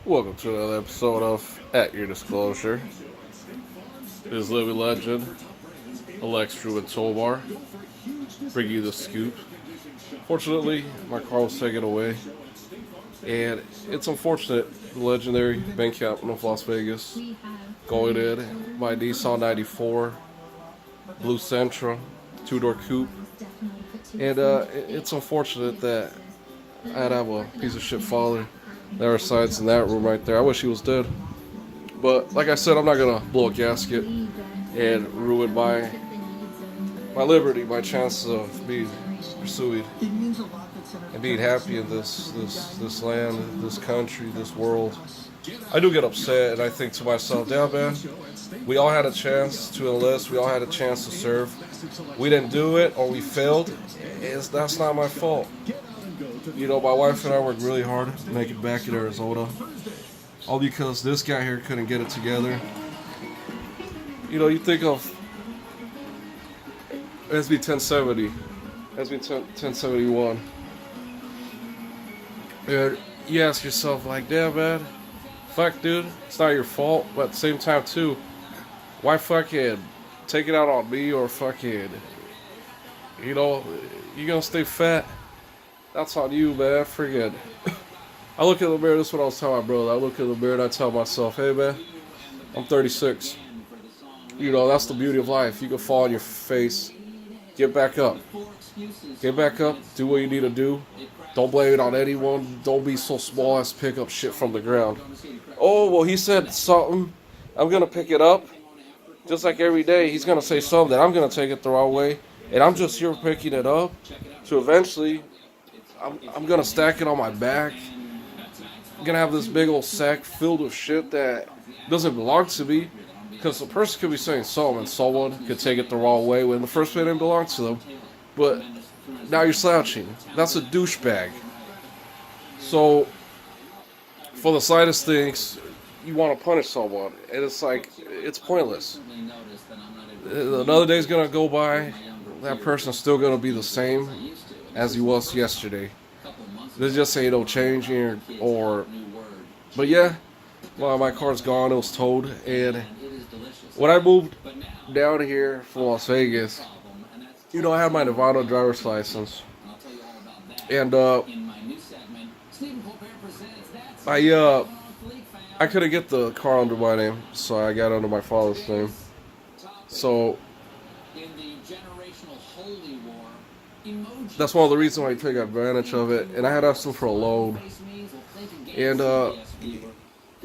Welcome to another episode of At Your Disclosure. It is living legend, Alex Drew and Tobar, bringing you the scoop. Fortunately, my car was taken away, and it's unfortunate. The legendary bank captain of Las Vegas going in by Nissan 94, Blue Sentra, two-door coupe, and it's unfortunate that I had to have a piece of shit father that resides in that room right there. I wish he was dead. But like I said, I'm not gonna blow a gasket and ruin my liberty, my chances of being pursued and being happy in this land, this country, this world. I do get upset, and I think to myself, damn man, we all had a chance to enlist, we all had a chance to serve. We didn't do it, or we failed. That's not my fault. You know, my wife and I worked really hard to make it back in Arizona. All because this guy here couldn't get it together. You know, you think of SB 1070, SB 1071. And you ask yourself, like, damn, man, fuck, dude, it's not your fault. But at the same time, too, why fucking take it out on me or fucking, you know, you gonna stay fat? That's on you, man. Forget. I look in the mirror, this is what I was telling my brother. I look in the mirror and I tell myself, hey man, I'm 36. You know, that's the beauty of life. You can fall on your face, get back up. Get back up, do what you need to do. Don't blame it on anyone. Don't be so small as to pick up shit from the ground. Oh, well, he said something. I'm going to pick it up. Just like every day, he's going to say something that I'm going to take it the wrong way. And I'm just here picking it up. So eventually, I'm going to stack it on my back. I'm going to have this big old sack filled with shit that doesn't belong to me. Because the person could be saying something and someone could take it the wrong way when the first place didn't belong to them. But now you're slouching. That's a douchebag. So, for the slightest things, you want to punish someone. And it's like, it's pointless. Another day's going to go by. That person's still going to be the same as he was yesterday. There's just say no change here, but yeah, well, my car's gone. It was towed, and when I moved down here from Las Vegas, you know, I had my Nevada driver's license, and I couldn't get the car under my name, so I got under my father's name. So that's one of the reasons why I took advantage of it, and I had asked him for a loan, and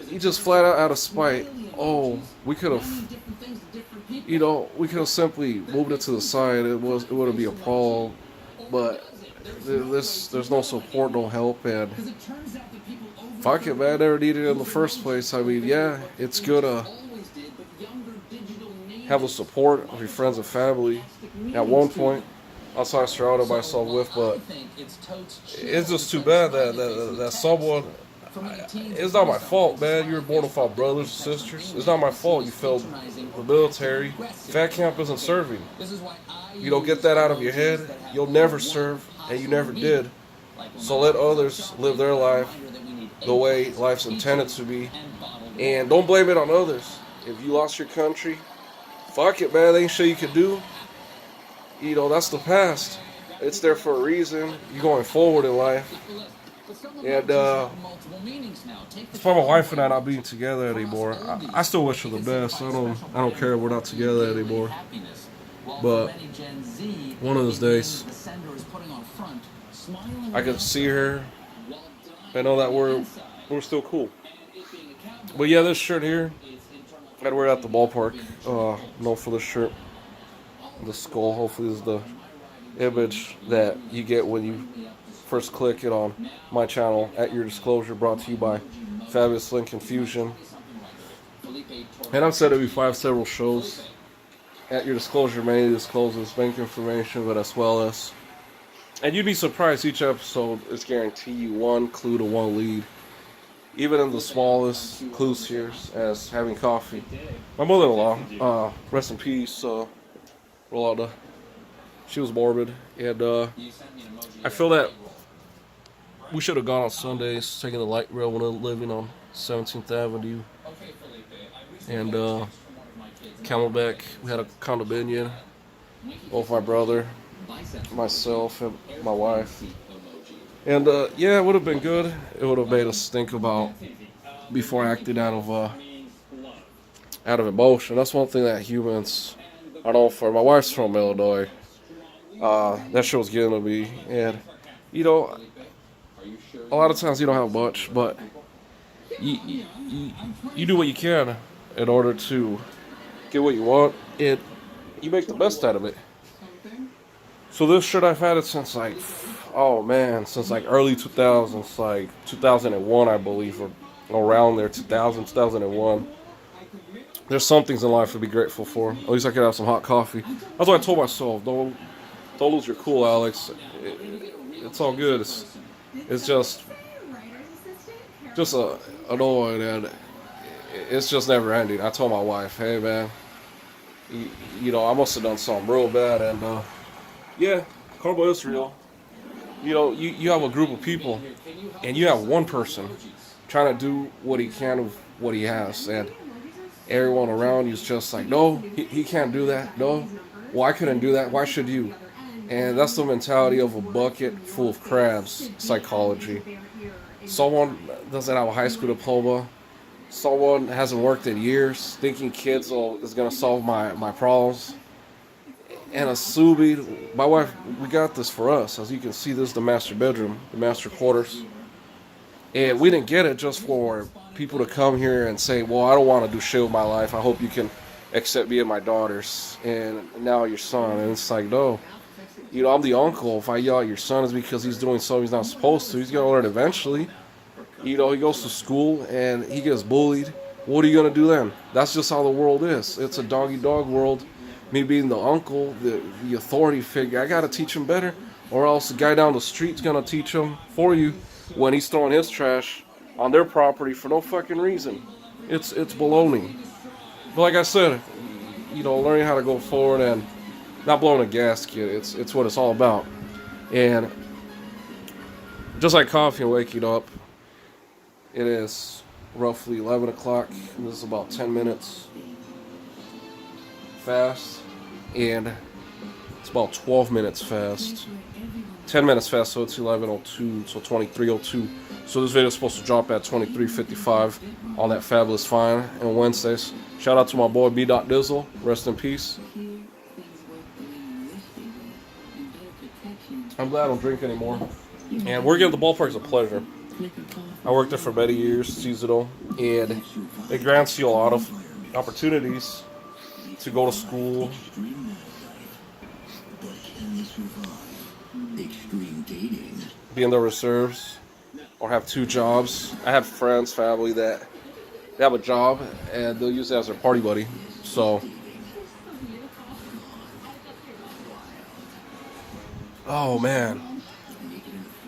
he just flat out of spite, oh, we could have, you know, we could have simply moved it to the side, it wouldn't be a problem, but there's no support, no help, and fuck it, man, I never needed it in the first place. I mean, yeah, it's good to have the support of your friends and family at one point. That's what I surrounded myself with, but it's just too bad that someone, it's not my fault, man. You were born without brothers and sisters. It's not my fault you failed the military. Fat camp isn't serving. You don't get that out of your head, you'll never serve, and you never did. So let others live their life the way life's intended to be, and don't blame it on others. If you lost your country, fuck it, man. There ain't shit you can do. You know, that's the past. It's there for a reason. You're going forward in life. And it's for my wife and I not being together anymore. I still wish her the best. I don't care if we're not together anymore. But one of those days, I can see her. I know that we're still cool. But yeah, this shirt here, I'd wear it at the ballpark. Known for this shirt. The skull, hopefully, is the image that you get when you first click it on my channel, At Your Disclosure, brought to you by Fabulous Link Infusion. And I've said it'll be 5 several shows. At Your Disclosure mainly discloses bank information, but as well as, and you'd be surprised, each episode is guarantee you one clue to one lead. Even in the smallest clues here, as having coffee. My mother-in-law, rest in peace, Rolanda, she was morbid, and I feel that We should have gone on Sundays, taking the light rail when I was living on 17th Avenue. And Camelback, we had a condominium. Both my brother, myself, and my wife. And yeah, it would have been good. It would have made us think about before acting out of emotion. That's one thing that humans are known for. My wife's from Illinois. That shit was getting to me, and you know, a lot of times you don't have much, but you do what you can in order to get what you want, and you make the best out of it. So this shirt I've had it since like, oh man, since like early 2000s, like 2001 I believe, or around there, 2000, 2001. There's some things in life to be grateful for. At least I could have some hot coffee. That's what I told myself. Don't lose your cool, Alex. It's all good. It's just annoying, and it's just never ending. I told my wife, hey man, you know, I must have done something real bad, and yeah, karma is real. You know, you have a group of people, and you have one person trying to do what he can with what he has, and everyone around you is just like, no, he can't do that. No, well, I couldn't do that. Why should you? And that's the mentality of a bucket full of crabs psychology. Someone doesn't have a high school diploma. Someone hasn't worked in years, thinking kids is going to solve my problems. And assuming, my wife, we got this for us. As you can see, this is the master bedroom, the master quarters. And we didn't get it just for people to come here and say, well, I don't want to do shit with my life. I hope you can accept me and my daughters and now your son. And it's like, no. You know, I'm the uncle. If I yell at your son, it's because he's doing something he's not supposed to. He's going to learn eventually. You know, he goes to school and he gets bullied. What are you going to do then? That's just how the world is. It's a dog-eat-dog world. Me being the uncle, the authority figure, I got to teach him better. Or else the guy down the street's going to teach him for you when he's throwing his trash on their property for no fucking reason. It's baloney. But like I said, you know, learning how to go forward and not blowing a gasket. It's what it's all about. And just like coffee and waking up, it is roughly 11 o'clock. This is about 10 minutes fast. And it's about 12 minutes fast. 10 minutes fast, so it's 11:02, so 23:02. So this video is supposed to drop at 23:55 on that fabulous fine on Wednesdays. Shout out to my boy B.Dot Dizzle. Rest in peace. I'm glad I don't drink anymore. And working at the ballpark is a pleasure. I worked there for many years, seasonal, and it grants you a lot of opportunities to go to school, be in the reserves, or have two jobs. I have friends, family that they have a job and they'll use it as their party buddy. So, oh man,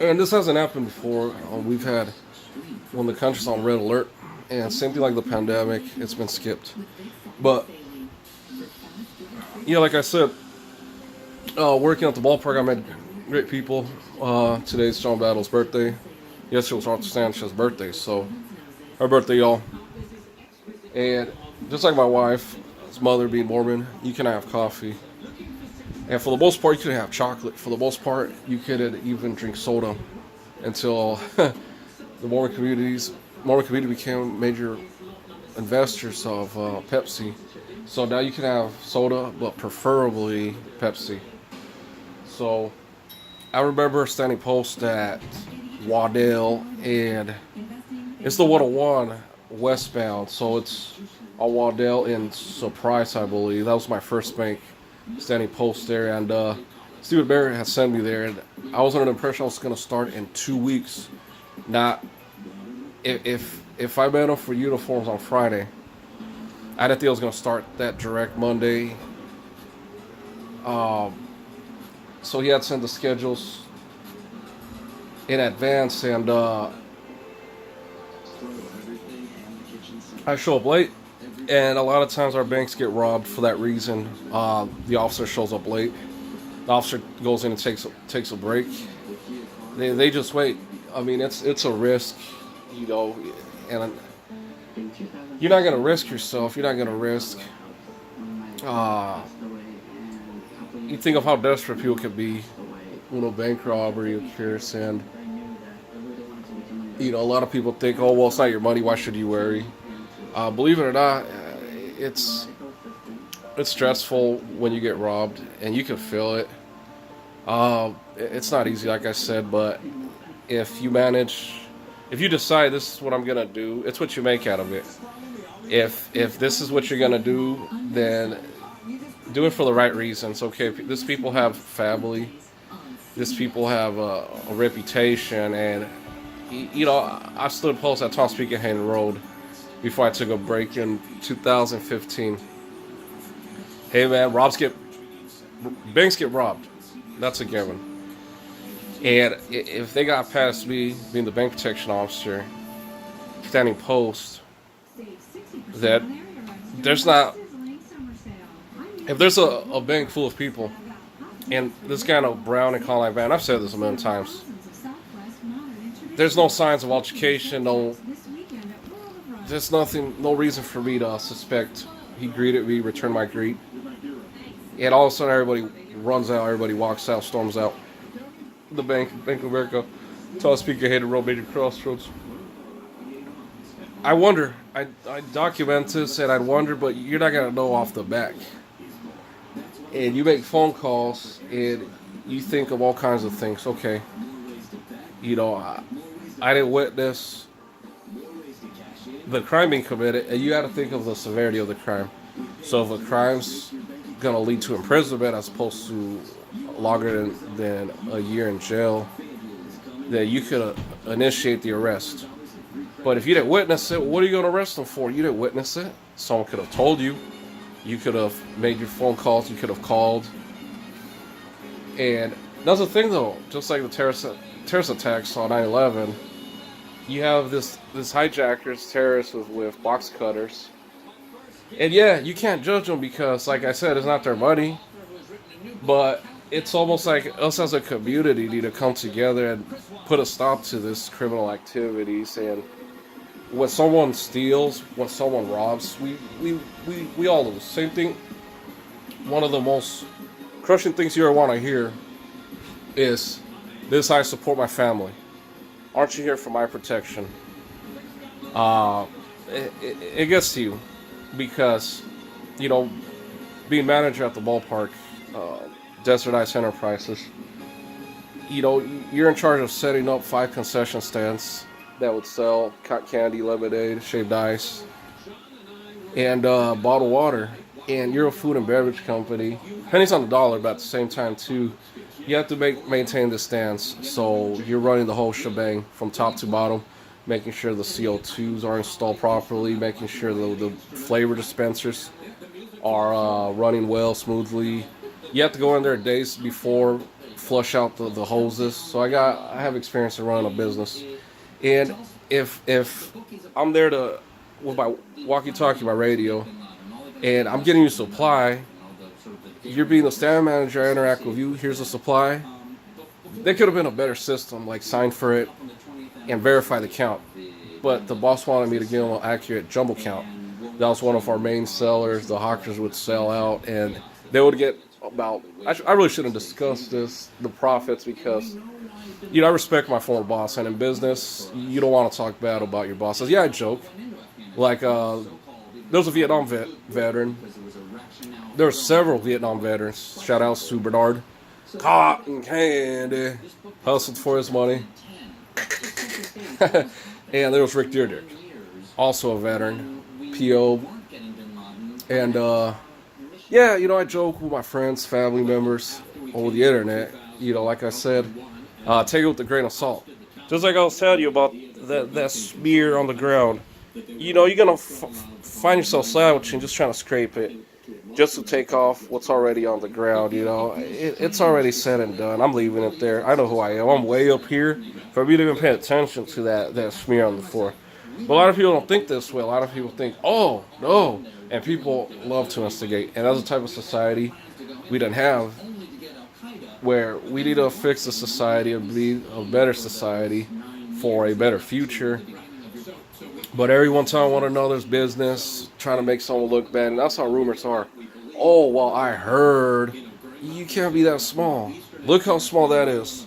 and this hasn't happened before. We've had when the country's on red alert, and same thing like the pandemic, it's been skipped. But yeah, like I said, working at the ballpark, I met great people. Today's John Battle's birthday. Yesterday was Arthur Sanchez's birthday, so her birthday, y'all. And just like my wife, his mother being Mormon, you can have coffee. And for the most part, you can have chocolate. For the most part, you could even drink soda until the Mormon community became major investors of Pepsi. So now you can have soda, but preferably Pepsi. So I remember standing post at Waddell, and it's the 101 westbound. So it's on Waddell in Surprise, I believe. That was my first bank standing post there, and Stephen Barrett had sent me there, and I was under the impression I was going to start in 2 weeks. Not if I met him for uniforms on Friday, I didn't think I was going to start that direct Monday. So he had sent the schedules in advance, and I show up late, and a lot of times our banks get robbed for that reason. The officer shows up late. The officer goes in and takes a break. They just wait. I mean, it's a risk, you know, and you're not gonna risk yourself. You're not gonna risk. Uh, you think of how desperate people can be when a bank robbery occurs, and you know, a lot of people think, oh, well, it's not your money. Why should you worry? Believe it or not, it's stressful when you get robbed, and you can feel it. It's not easy, like I said, but if you manage, if you decide this is what I'm gonna do, it's what you make out of it. If this is what you're gonna do, then do it for the right reasons. Okay, these people have family, these people have a reputation, and you know, I stood post at Tom Speaker Hayden Road before I took a break in 2015. Hey man, banks get robbed. That's a given. And if they got past me being the bank protection officer, standing post, that there's not, if there's a bank full of people, and this guy no Brown and Colin Van, I've said this a million times, there's no signs of altercation, there's nothing, no reason for me to suspect he greeted me, returned my greet. And all of a sudden everybody runs out, everybody walks out, storms out. The Bank of America, tall speaker, hated road, major crossroads. I wonder, I document this and I wonder, but you're not going to know off the back. And you make phone calls and you think of all kinds of things. Okay, you know, I didn't witness the crime being committed, and you got to think of the severity of the crime. So if a crime's going to lead to imprisonment as opposed to longer than a year in jail, then you could initiate the arrest. But if you didn't witness it, what are you going to arrest them for? You didn't witness it. Someone could have told you. You could have made your phone calls. You could have called. And that's the thing, though. Just like the terrorist attacks on 9/11, you have this hijackers, terrorists with box cutters. And yeah, you can't judge them because, like I said, it's not their money. But it's almost like us as a community need to come together and put a stop to this criminal activities. And when someone steals, when someone robs, we all lose. Same thing. One of the most crushing things you ever want to hear is this: I support my family. Aren't you here for my protection? It gets to you because, you know, being manager at the ballpark, Desert Ice Enterprises, you know, you're in charge of setting up 5 concession stands that would sell cotton candy, lemonade, shaved ice, and bottled water. And you're a food and beverage company, pennies on the dollar, but at the same time too, you have to maintain the stands. So you're running the whole shebang from top to bottom, making sure the CO2s are installed properly, making sure the flavor dispensers are running well, smoothly. You have to go in there days before, flush out the hoses. So I have experience in running a business. And if I'm there with my walkie-talkie, my radio, and I'm getting you supply, you're being the stand manager, I interact with you, here's the supply. There could have been a better system, like sign for it and verify the count. But the boss wanted me to give him an accurate jumbo count. That was one of our main sellers. The hawkers would sell out, and they would get about, I really shouldn't discuss this, the profits, because, you know, I respect my former boss, and in business, you don't want to talk bad about your bosses. Yeah, I joke. Like, there was a Vietnam veteran. There were several Vietnam veterans. Shout outs to Bernard. Cotton candy. Hustled for his money. And there was Rick Deerdick, also a veteran. PO. And, yeah, you know, I joke with my friends, family members over the internet. You know, like I said, take it with a grain of salt. Just like I was telling you about that smear on the ground. You know, you're going to find yourself sandwiching, just trying to scrape it, just to take off what's already on the ground, you know. It's already said and done. I'm leaving it there. I know who I am. I'm way up here. For me to even pay attention to that smear on the floor. But a lot of people don't think this way. A lot of people think, oh, no. And people love to instigate. And that's the type of society we didn't have, where we need to fix the society and be a better society for a better future. But everyone's telling one another's business, trying to make someone look bad, and that's how rumors are. Oh, well, I heard. You can't be that small. Look how small that is.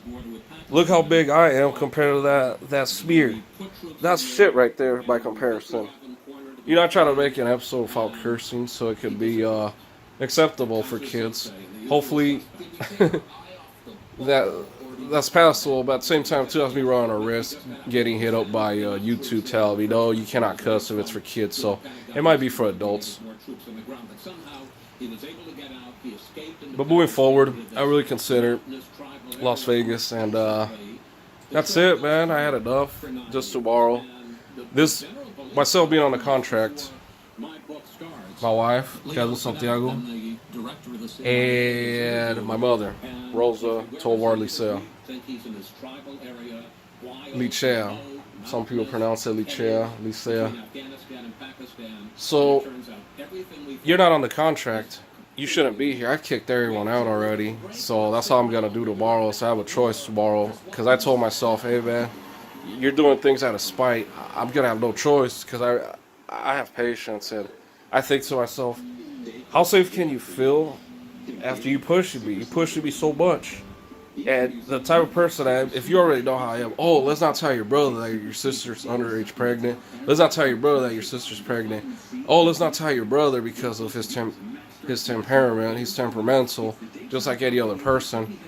Look how big I am compared to that smear. That's shit right there by comparison. You know, I try to make an episode without cursing so it could be acceptable for kids. Hopefully that's passable, but at the same time too, that's me running a risk getting hit up by YouTube telling me, no, you cannot cuss if it's for kids, so it might be for adults. But moving forward, I really consider Las Vegas, and that's it, man. I had enough. Just tomorrow, myself being on the contract, my wife, Carlos Santiago, and my mother, Rosa Tolwar Licea. Some people pronounce it Licea. So, you're not on the contract. You shouldn't be here. I've kicked everyone out already. So, that's how I'm going to do tomorrow. So, I have a choice tomorrow. Because I told myself, hey, man, you're doing things out of spite. I'm going to have no choice because I have patience. And I think to myself, how safe can you feel after you push me? You push me so much. And the type of person I am, if you already know how I am, oh, let's not tell your brother that your sister's underage pregnant. Let's not tell your brother that your sister's pregnant. Oh, let's not tell your brother because of his temperament. He's temperamental, just like any other person.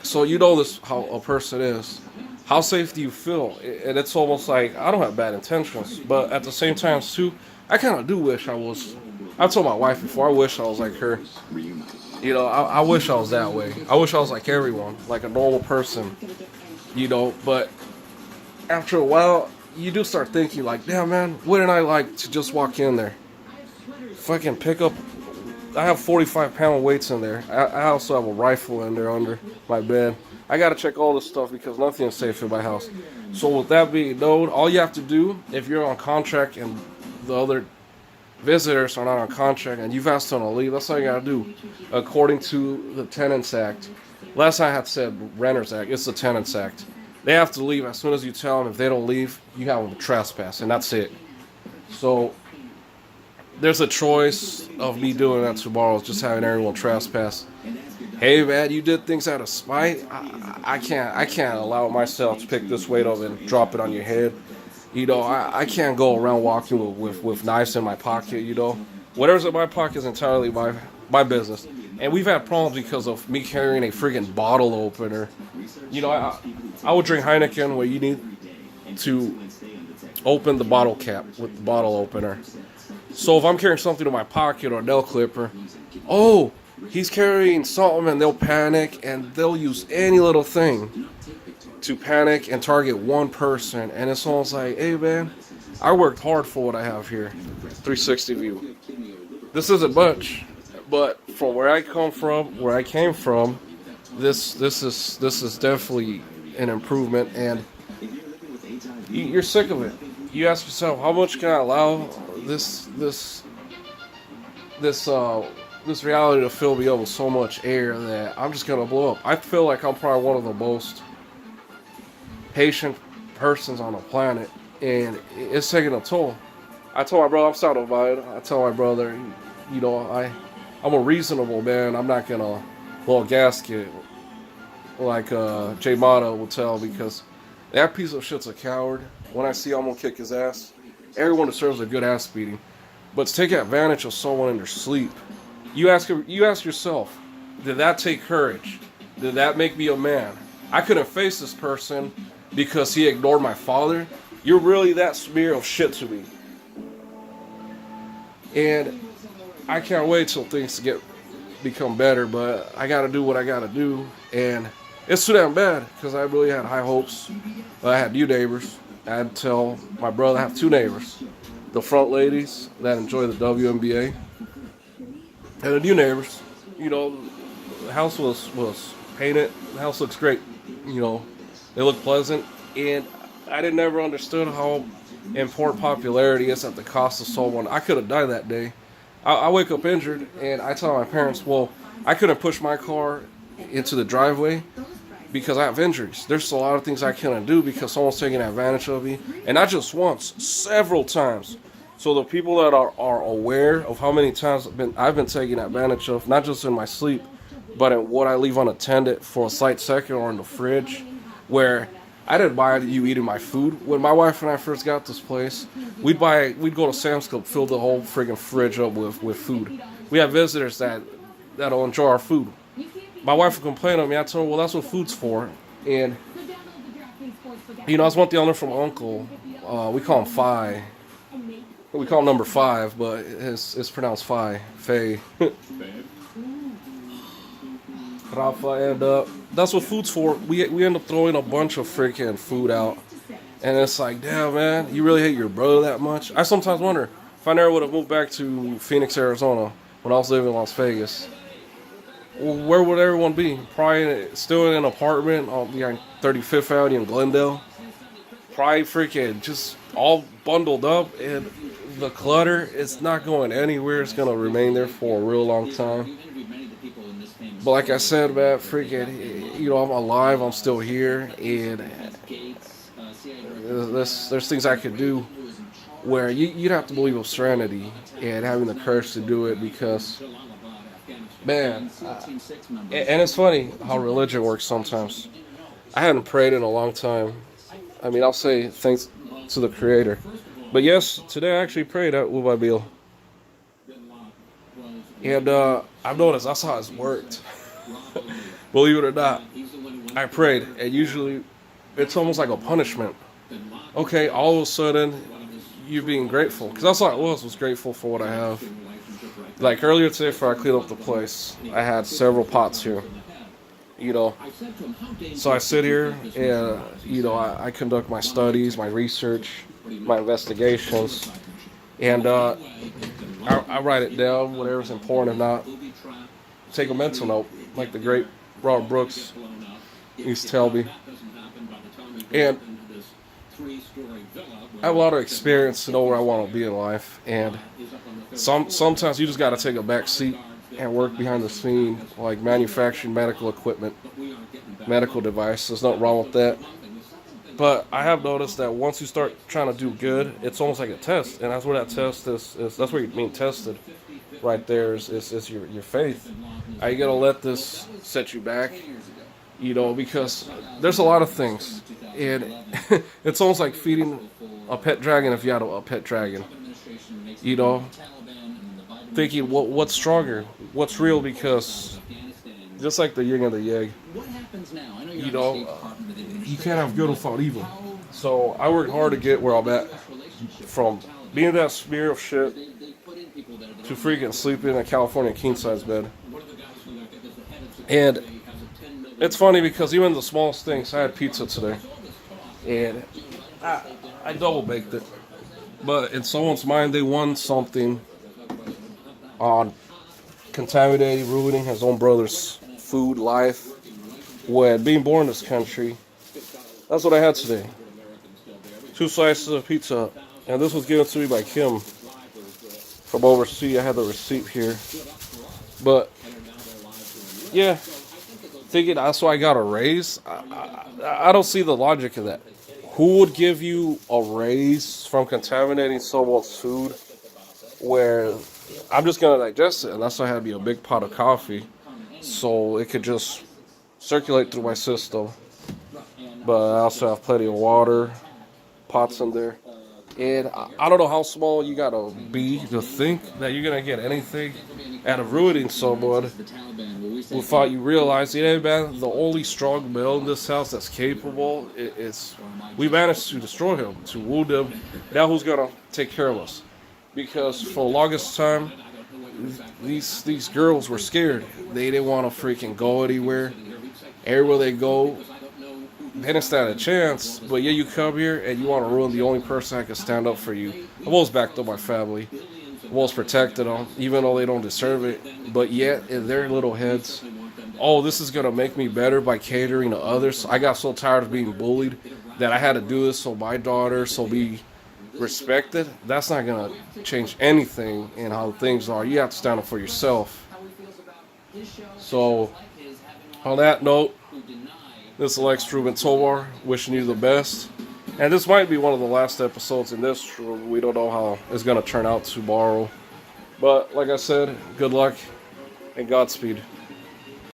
So you know this, how a person is. How safe do you feel? And it's almost like, I don't have bad intentions, but at the same time, too, I kind of do wish I was. I told my wife before, I wish I was like her. You know, I wish I was that way. I wish I was like everyone, like a normal person. You know, but after a while, you do start thinking like, damn, man, wouldn't I like to just walk in there? Fucking pick up. I have 45-pound weights in there. I also have a rifle in there under my bed. I got to check all this stuff because nothing is safe in my house. So with that being known, all you have to do, if you're on contract and the other visitors are not on contract and you've asked them to leave, that's all you gotta do. According to the Tenants Act. Last time I had said Renters Act, it's the Tenants Act. They have to leave as soon as you tell them. If they don't leave, you have them trespass, and that's it. So there's a choice of me doing that tomorrow, just having everyone trespass. Hey man, you did things out of spite. I can't allow myself to pick this weight up and drop it on your head. You know, I can't go around walking with knives in my pocket, you know. Whatever's in my pocket is entirely my business. And we've had problems because of me carrying a friggin' bottle opener. You know, I would drink Heineken where you need to open the bottle cap with the bottle opener. So if I'm carrying something in my pocket or a nail clipper, oh, he's carrying something, and they'll panic and they'll use any little thing to panic and target one person. And it's almost like, hey man, I worked hard for what I have here. 360 view. This isn't much, but from where I came from, this is definitely an improvement. And you're sick of it. You ask yourself, how much can I allow this reality to fill me up with so much air that I'm just gonna blow up? I feel like I'm probably one of the most patient persons on the planet, and it's taking a toll. I told my brother, I'm sounding about it. I tell my brother, you know, I'm a reasonable man. I'm not gonna blow a gasket like Jay Mata will tell, because that piece of shit's a coward. When I see him, I'm gonna kick his ass. Everyone deserves a good ass beating, but to take advantage of someone in their sleep, you ask yourself, did that take courage? Did that make me a man? I couldn't face this person because he ignored my father. You're really that smear of shit to me. And I can't wait till things become better, but I gotta do what I gotta do. And it's too damn bad because I really had high hopes. I had new neighbors. I had to tell my brother I have two neighbors. The front ladies that enjoy the WNBA. And the new neighbors. You know, the house was painted. The house looks great. You know, they look pleasant. And I never understood how important popularity is at the cost of someone. I could have died that day. I wake up injured, and I tell my parents, well, I couldn't push my car into the driveway because I have injuries. There's a lot of things I couldn't do because someone's taking advantage of me, and not just once, several times. So the people that are aware of how many times I've been taken advantage of, not just in my sleep, but in what I leave unattended for a slight second or in the fridge, where I didn't mind you eating my food. When my wife and I first got this place, we'd go to Sam's Club, fill the whole friggin' fridge up with food. We have visitors that'll enjoy our food. My wife would complain on me. I told her, well, that's what food's for. And, you know, I was one thing I learned from Uncle. We call him Fi. We call him number 5, but it's pronounced Fi. Faye. Rafa, and that's what food's for. We end up throwing a bunch of freaking food out. And it's like, damn, man, you really hate your brother that much? I sometimes wonder if I never would have moved back to Phoenix, Arizona when I was living in Las Vegas. Where would everyone be? Probably still in an apartment on 35th Avenue in Glendale. Probably freaking just all bundled up, and the clutter, it's not going anywhere. It's going to remain there for a real long time. But like I said, man, freaking, you know, I'm alive, I'm still here, and there's things I could do where you'd have to believe of serenity and having the courage to do it because, man, and it's funny how religion works sometimes. I hadn't prayed in a long time. I mean, I'll say thanks to the Creator. But yes, today I actually prayed at Ubabil. And I've noticed that's how it's worked. Believe it or not, I prayed, and usually it's almost like a punishment. Okay, all of a sudden you're being grateful, because that's all I was grateful for what I have. Like earlier today, before I cleaned up the place, I had several pots here. You know, so I sit here and you know I conduct my studies, my research, my investigations, and I write it down, whatever's important. If not, take a mental note, like the great Robert Brooks used to tell me. And I have a lot of experience to know where I want to be in life, and sometimes you just got to take a back seat and work behind the scene, like manufacturing medical equipment, medical devices. There's nothing wrong with that. But I have noticed that once you start trying to do good, it's almost like a test, and that's where that test is that's where you're being tested. Right there is your faith. Are you gonna let this set you back? You know, because there's a lot of things, and it's almost like feeding a pet dragon if you had a pet dragon. You know, thinking what's stronger, what's real, because just like the yin and the yang, you know, you can't have good without evil. So I worked hard to get where I'm at, from being that smear of shit to freaking sleeping in a California king-size bed. And it's funny because even the smallest things, I had pizza today, and I double baked it. But in someone's mind, they won something on contaminating, ruining his own brother's food, life, when being born in this country. That's what I had today. 2 slices of pizza, and this was given to me by Kim from overseas. I had the receipt here. But yeah, thinking that's why I got a raise. I don't see the logic of that. Who would give you a raise from contaminating someone's food where I'm just going to digest it? And that's why I had to be a big pot of coffee so it could just circulate through my system. But I also have plenty of water, pots in there. And I don't know how small you gotta be to think that you're gonna get anything out of ruining someone without you realizing, hey man, the only strong male in this house that's capable is we managed to destroy him, to wound him. Now who's gonna take care of us? Because for the longest time, these girls were scared. They didn't want to freaking go anywhere. Everywhere they go, they didn't stand a chance. But yeah, you come here and you want to ruin the only person that can stand up for you. I've always backed up my family. I've always protected them, even though they don't deserve it. But yet, in their little heads, oh, this is going to make me better by catering to others. I got so tired of being bullied that I had to do this so my daughter, so be respected. That's not going to change anything in how things are. You have to stand up for yourself. So, on that note, This is Lex Truman Tovar, wishing you the best. And this might be one of the last episodes in this room. We don't know how it's going to turn out tomorrow. But like I said, good luck and Godspeed.